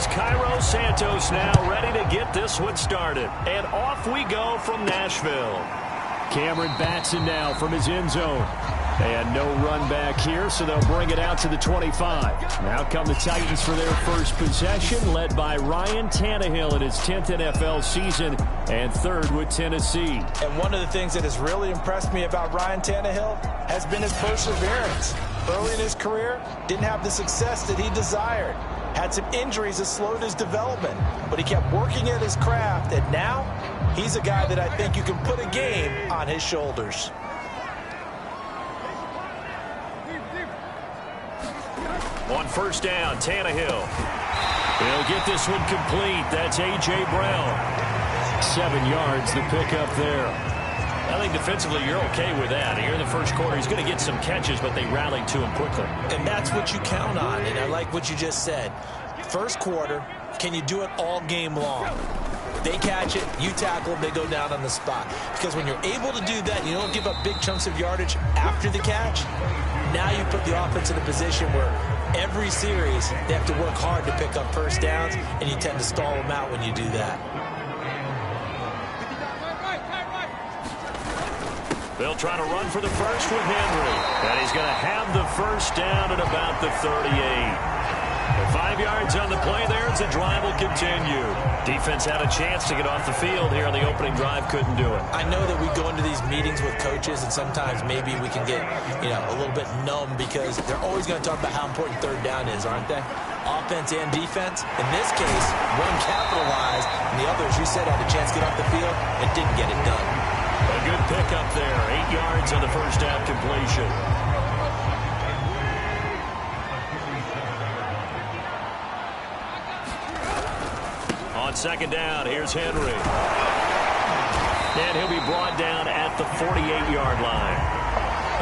Here's Cairo Santos now ready to get this one started. And off we go from Nashville. Cameron Batson now from his end zone. And no run back here, so they'll bring it out to the 25. Now come the Titans for their first possession, led by Ryan Tannehill in his 10th NFL season and third with Tennessee. And one of the things that has really impressed me about Ryan Tannehill has been his perseverance. Early in his career, didn't have the success that he desired. Had some injuries that slowed his development, but he kept working at his craft, and now he's a guy that I think you can put a game on his shoulders. On first down, Tannehill. He'll get this one complete. That's A.J. Brown. 7 yards, the pickup there. I think defensively you're okay with that. Here in the first quarter, he's going to get some catches, but they rallied to him quickly. And that's what you count on, and I like what you just said. First quarter, can you do it all game long? They catch it, you tackle, they go down on the spot. Because when you're able to do that, you don't give up big chunks of yardage after the catch. Now you put the offense in a position where every series they have to work hard to pick up first downs, and you tend to stall them out when you do that. They'll try to run for the first with Henry. And he's going to have the first down at about the 38. 5 yards on the play there as the drive will continue. Defense had a chance to get off the field here on the opening drive, couldn't do it. I know that we go into these meetings with coaches, and sometimes maybe we can get, a little bit numb because they're always going to talk about how important third down is, aren't they? Offense and defense. In this case, one capitalized, and the other, as you said, had a chance to get off the field and didn't get it done. A good pickup there. 8 yards on the first down completion. On second down, here's Henry. And he'll be brought down at the 48-yard line.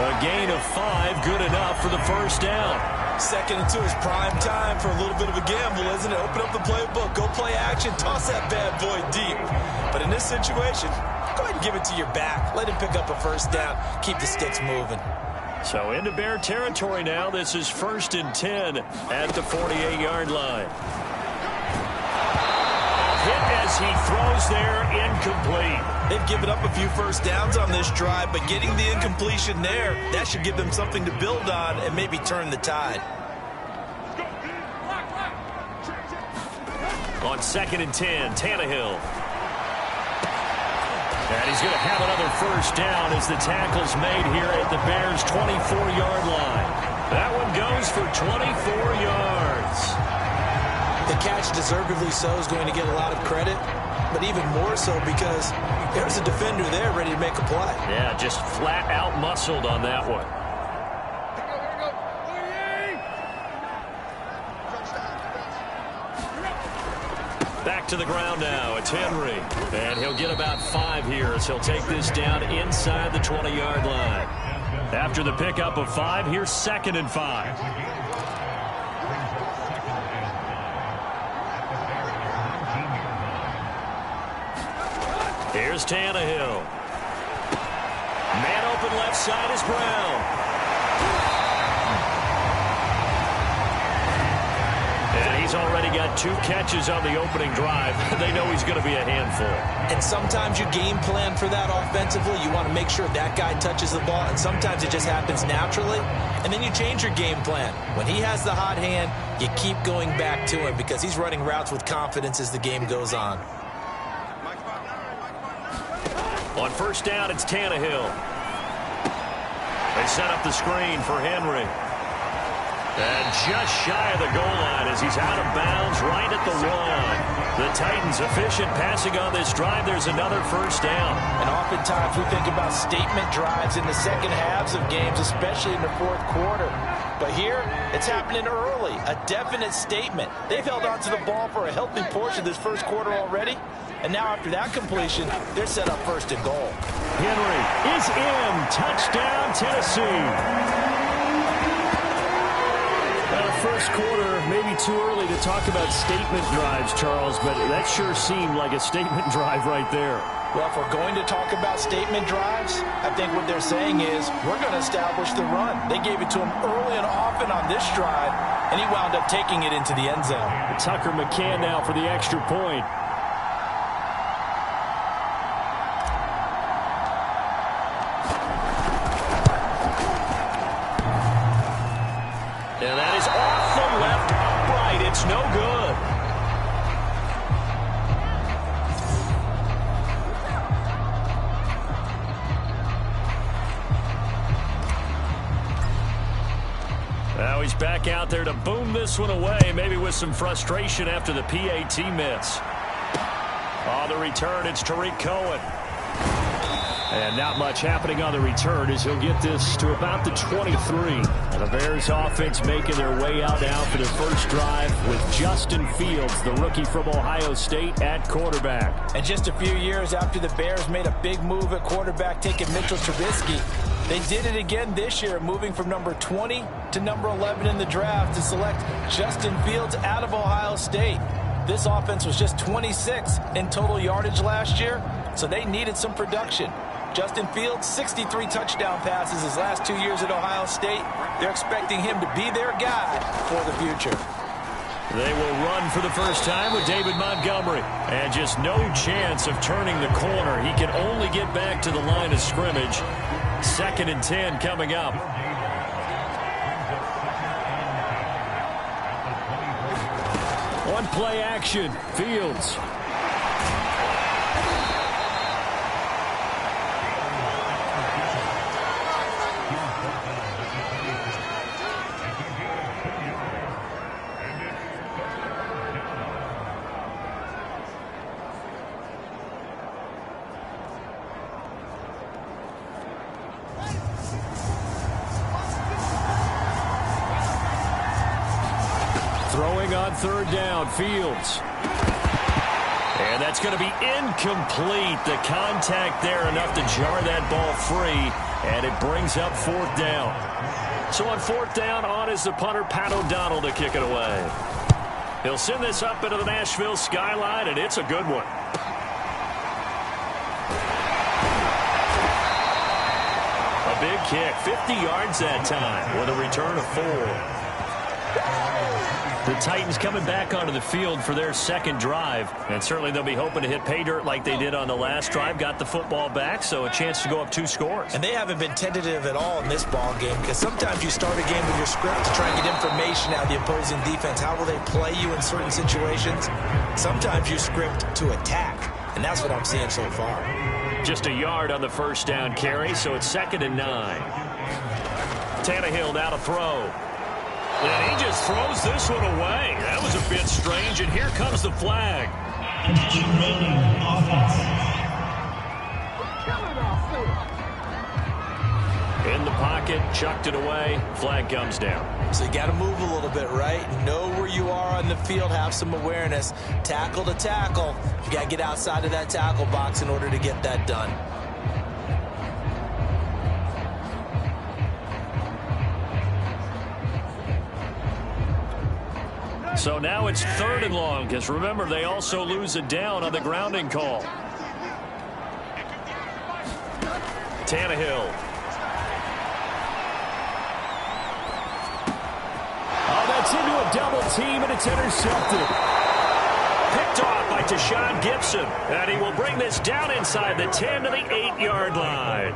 A gain of 5, good enough for the first down. Second and 2 is prime time for a little bit of a gamble, isn't it? Open up the playbook, go play action, toss that bad boy deep. But in this situation, go ahead and give it to your back. Let him pick up a first down. Keep the sticks moving. So into Bear territory now. This is 1st and 10 at the 48-yard line. Hit as he throws there, incomplete. They've given up a few first downs on this drive, but getting the incompletion there, that should give them something to build on and maybe turn the tide. On 2nd and 10, Tannehill. And he's going to have another first down as the tackle's made here at the Bears' 24-yard line. That one goes for 24 yards. The catch, deservedly so, is going to get a lot of credit, but even more so because there's a defender there ready to make a play. Yeah, just flat out muscled on that one. Back to the ground now. It's Henry. And he'll get about 5 here as he'll take this down inside the 20-yard line. After the pickup of 5, here's 2nd and 5. Here's Tannehill. Man open left side is Brown. And he's already got 2 catches on the opening drive. They know he's going to be a handful. And sometimes you game plan for that offensively. You want to make sure that guy touches the ball, and sometimes it just happens naturally. And then you change your game plan. When he has the hot hand, you keep going back to him because he's running routes with confidence as the game goes on. On first down, it's Tannehill. They set up the screen for Henry. And just shy of the goal line as he's out of bounds right at the 1. The Titans efficient passing on this drive. There's another first down. And oftentimes we think about statement drives in the second halves of games, especially in the fourth quarter. But here, it's happening early. A definite statement. They've held on to the ball for a healthy portion of this first quarter already. And now after that completion, they're set up 1st and goal. Henry is in. Touchdown, Tennessee. First quarter, maybe too early to talk about statement drives, Charles, but that sure seemed like a statement drive right there. Well, if we're going to talk about statement drives, I think what they're saying is we're going to establish the run. They gave it to him early and often on this drive, and he wound up taking it into the end zone. Tucker McCann now for the extra point. And that is off the left upright. It's no good. Now he's back out there to boom this one away, maybe with some frustration after the PAT miss. On the return, it's Tariq Cohen. And not much happening on the return as he'll get this to about the 23. And the Bears offense making their way out now for their first drive with Justin Fields, the rookie from Ohio State, at quarterback. And just a few years after the Bears made a big move at quarterback, taking Mitchell Trubisky, they did it again this year, moving from number 20 to number 11 in the draft to select Justin Fields out of Ohio State. This offense was just 26 in total yardage last year, so they needed some production. Justin Fields, 63 touchdown passes his last 2 years at Ohio State. They're expecting him to be their guy for the future. They will run for the first time with David Montgomery. And just no chance of turning the corner. He can only get back to the line of scrimmage. 2nd and 10 coming up. One play action. Fields. Throwing on 3rd down, Fields. And that's going to be incomplete. The contact there enough to jar that ball free, and it brings up 4th down. So on 4th down, on is the punter, Pat O'Donnell, to kick it away. He'll send this up into the Nashville skyline, and it's a good one. A big kick, 50 yards that time with a return of 4. The Titans coming back onto the field for their 2nd drive. And certainly they'll be hoping to hit pay dirt like they did on the last drive. Got the football back, so a chance to go up 2 scores. And they haven't been tentative at all in this ball game, because sometimes you start a game with your script to try and get information out of the opposing defense. How will they play you in certain situations? Sometimes you script to attack, and that's what I'm seeing so far. Just a yard on the 1st down carry, so it's 2nd and 9. Tannehill now to throw. And he just throws this one away. That was a bit strange, and here comes the flag. In the pocket, chucked it away, flag comes down. So you got to move a little bit, right? Know where you are on the field, have some awareness. Tackle to tackle. You got to get outside of that tackle box in order to get that done. So now it's 3rd and long, because remember, they also lose a down on the grounding call. Tannehill. Oh, that's into a double team, and it's intercepted. Picked off by Tashawn Gibson, and he will bring this down inside the 10 to the 8-yard line.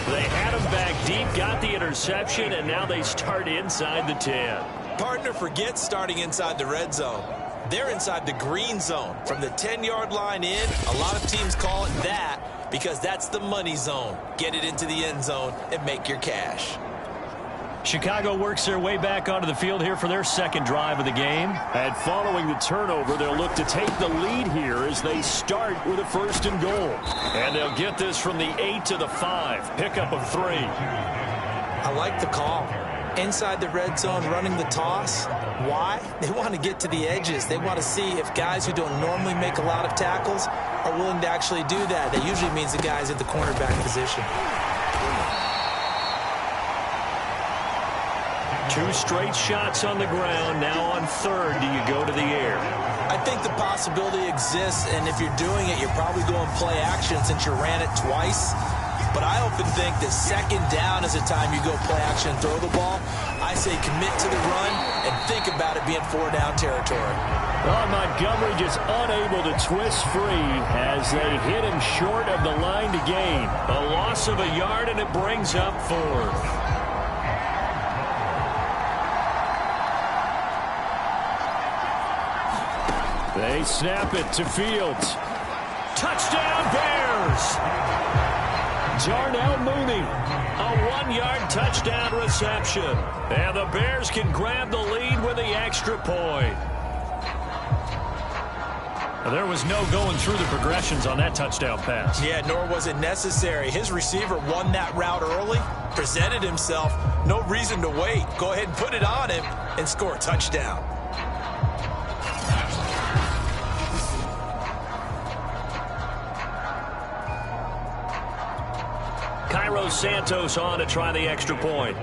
They had him back deep, got the interception, and now they start inside the 10. Partner forgets starting inside the red zone. They're inside the green zone. From the 10-yard line in, a lot of teams call it that because that's the money zone. Get it into the end zone and make your cash. Chicago works their way back onto the field here for their 2nd drive of the game. And following the turnover, they'll look to take the lead here as they start with a 1st and goal. And they'll get this from the 8 to the 5. Pickup of 3. I like the call. Inside the red zone, running the toss. Why? They want to get to the edges. They want to see if guys who don't normally make a lot of tackles are willing to actually do that. That usually means the guys at the cornerback position. 2 straight shots on the ground. Now on 3rd, do you go to the air? I think the possibility exists, and if you're doing it, you're probably going play action since you ran it twice. But I often think that 2nd down is the time you go play action and throw the ball. I I say commit to the run and think about it being 4-down territory. Well, Montgomery just unable to twist free as they hit him short of the line to gain. A loss of a yard, and it brings up 4th. They snap it to Fields. Touchdown, Bears! Darnell Mooney, a 1-yard touchdown reception. And the Bears can grab the lead with the extra point. There was no going through the progressions on that touchdown pass. Yeah, nor was it necessary. His receiver won that route early, presented himself. No reason to wait. Go ahead and put it on him and score a touchdown. Cairo Santos on to try the extra point.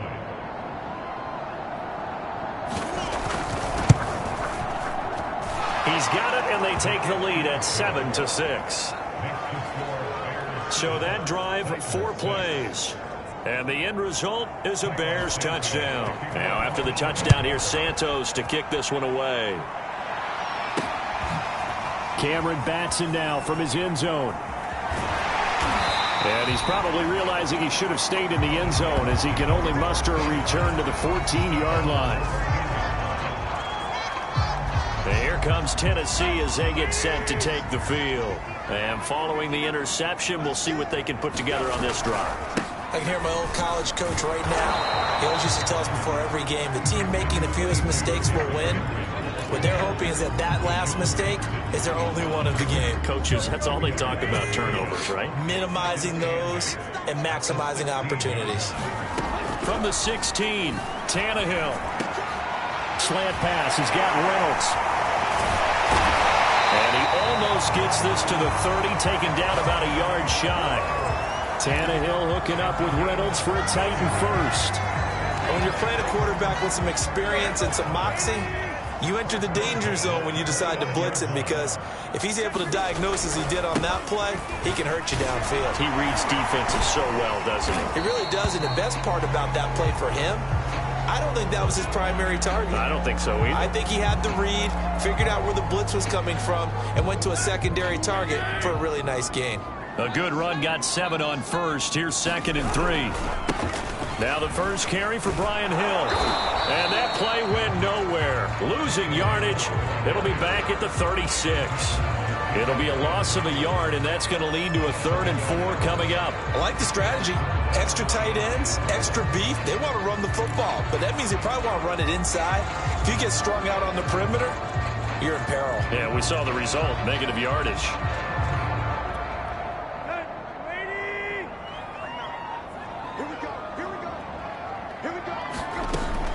He's got it, and they take the lead at 7-6. So that drive, 4 plays. And the end result is a Bears touchdown. Now after the touchdown, here's Santos to kick this one away. Cameron Batson now from his end zone. And he's probably realizing he should have stayed in the end zone as he can only muster a return to the 14-yard line. Here comes Tennessee as they get set to take the field. And following the interception, we'll see what they can put together on this drive. I can hear my old college coach right now. He always used to tell us before every game, the team making the fewest mistakes will win. What they're hoping is that last mistake is their only one of the game. Coaches, that's all they talk about, turnovers, right? Minimizing those and maximizing opportunities. From the 16, Tannehill. Slant pass, he's got Reynolds. And he almost gets this to the 30, taken down about a yard shy. Tannehill hooking up with Reynolds for a Titan first. When you're playing a quarterback with some experience and some moxie, you enter the danger zone when you decide to blitz him, because if he's able to diagnose as he did on that play, he can hurt you downfield. He reads defenses so well, doesn't he? He really does, and the best part about that play for him, I don't think that was his primary target. I don't think so either. I think he had the read, figured out where the blitz was coming from, and went to a secondary target for a really nice gain. A good run, got 7 on first. Here's 2nd and 3. Now the first carry for Brian Hill. And that play went nowhere. Losing yardage. It'll be back at the 36. It'll be a loss of a yard, and that's going to lead to a 3rd and 4 coming up. I like the strategy. Extra tight ends, extra beef. They want to run the football, but that means they probably want to run it inside. If you get strung out on the perimeter, you're in peril. Yeah, we saw the result, negative yardage.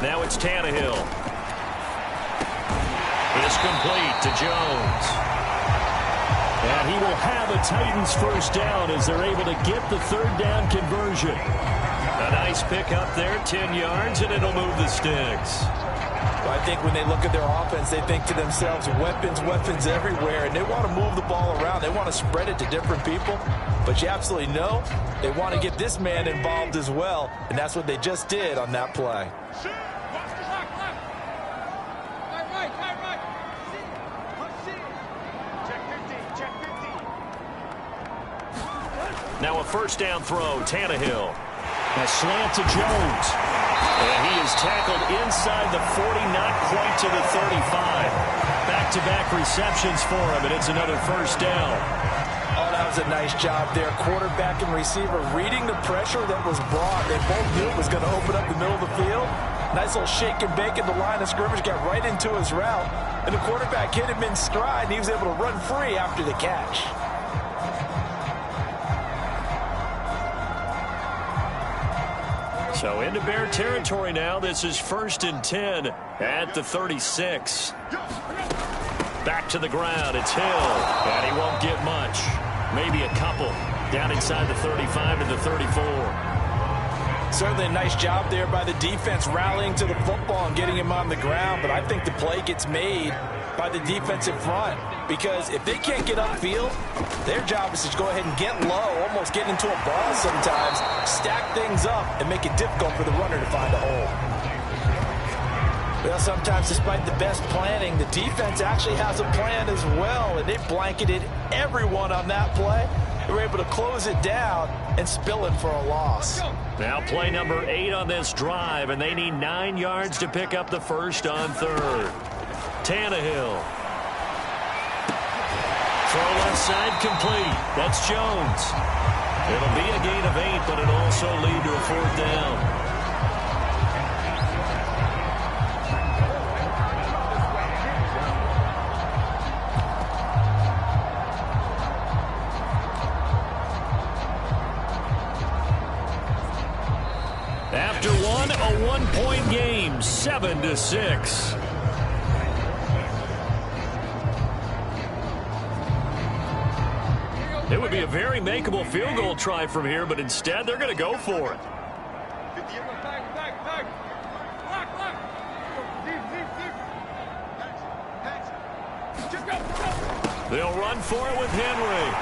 Now it's Tannehill. It's complete to Jones. And he will have a Titans first down as they're able to get the 3rd down conversion. A nice pick up there, 10 yards, and it'll move the sticks. Well, I think when they look at their offense, they think to themselves, weapons, weapons everywhere, and they want to move the ball around. They want to spread it to different people, but you absolutely know they want to get this man involved as well, and that's what they just did on that play. Now a first down throw, Tannehill. A slant to Jones. And he is tackled inside the 40, not quite to the 35. Back-to-back receptions for him, and it's another first down. Oh, that was a nice job there. Quarterback and receiver reading the pressure that was brought. They both knew it was going to open up the middle of the field. Nice little shake and bake at the line of scrimmage, got right into his route. And the quarterback hit him in stride, and he was able to run free after the catch. So into Bear territory now. This is 1st and 10 at the 36. Back to the ground. It's Hill. And he won't get much. Maybe a couple. Down inside the 35 to the 34. Certainly a nice job there by the defense rallying to the football and getting him on the ground. But I think the play gets made by the defensive front, because if they can't get upfield, their job is to go ahead and get low, almost get into a ball sometimes, stack things up, and make it difficult for the runner to find a hole. Well, sometimes despite the best planning, the defense actually has a plan as well, and they blanketed everyone on that play. They were able to close it down and spill in for a loss. Now play number 8 on this drive, and they need 9 yards to pick up the first on third. Tannehill. Throw left side complete. That's Jones. It'll be a gain of 8, but it'll also lead to a fourth down. After one, a one-point game, 7-6. It would be a very makeable field goal try from here, but instead they're going to go for it. They'll run for it with Henry.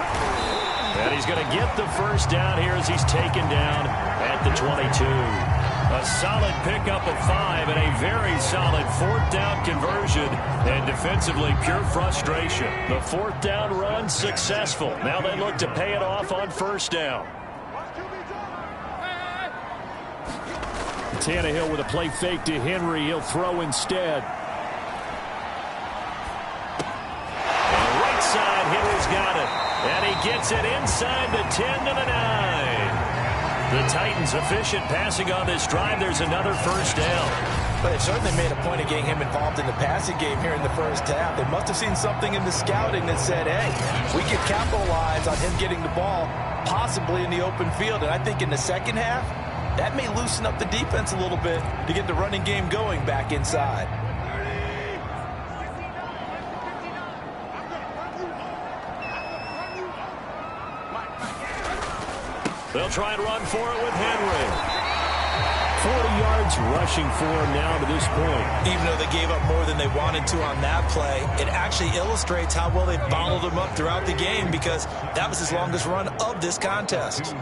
And he's going to get the first down here as he's taken down at the 22. A solid pickup of 5 and a very solid fourth down conversion. And defensively, pure frustration. The fourth down run successful. Now they look to pay it off on first down. Tannehill with a play fake to Henry. He'll throw instead. And right side, Henry's got it. And he gets it inside the 10 to the 9. The Titans efficient passing on this drive. There's another first down. But it certainly made a point of getting him involved in the passing game here in the first half. They must have seen something in the scouting that said, hey, we can capitalize on him getting the ball possibly in the open field. And I think in the second half, that may loosen up the defense a little bit to get the running game going back inside. They'll try and run for it with Henry. 40 yards rushing for him now to this point. Even though they gave up more than they wanted to on that play, it actually illustrates how well they bottled him up throughout the game, because that was his longest run of this contest.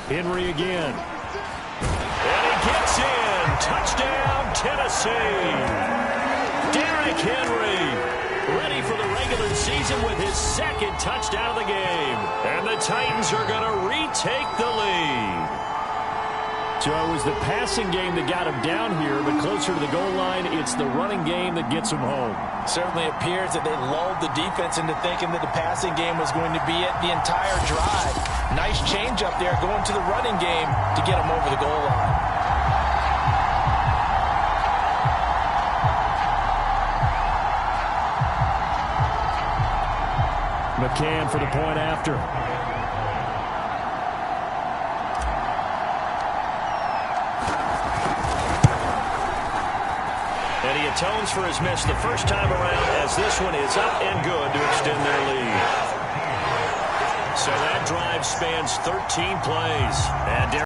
Henry again. And he gets in. Touchdown, Tennessee. Derrick Henry, ready for the regular season with his second touchdown of the game. And the Titans are going to retake the lead. So it was the passing game that got him down here, but closer to the goal line, it's the running game that gets him home. Certainly appears that they lulled the defense into thinking that the passing game was going to be it the entire drive. Nice change up there going to the running game to get him over the goal line. McCann for the point after. And he atones for his miss the first time around, as this one is up and good to extend their lead. So that drive spans 13 plays. And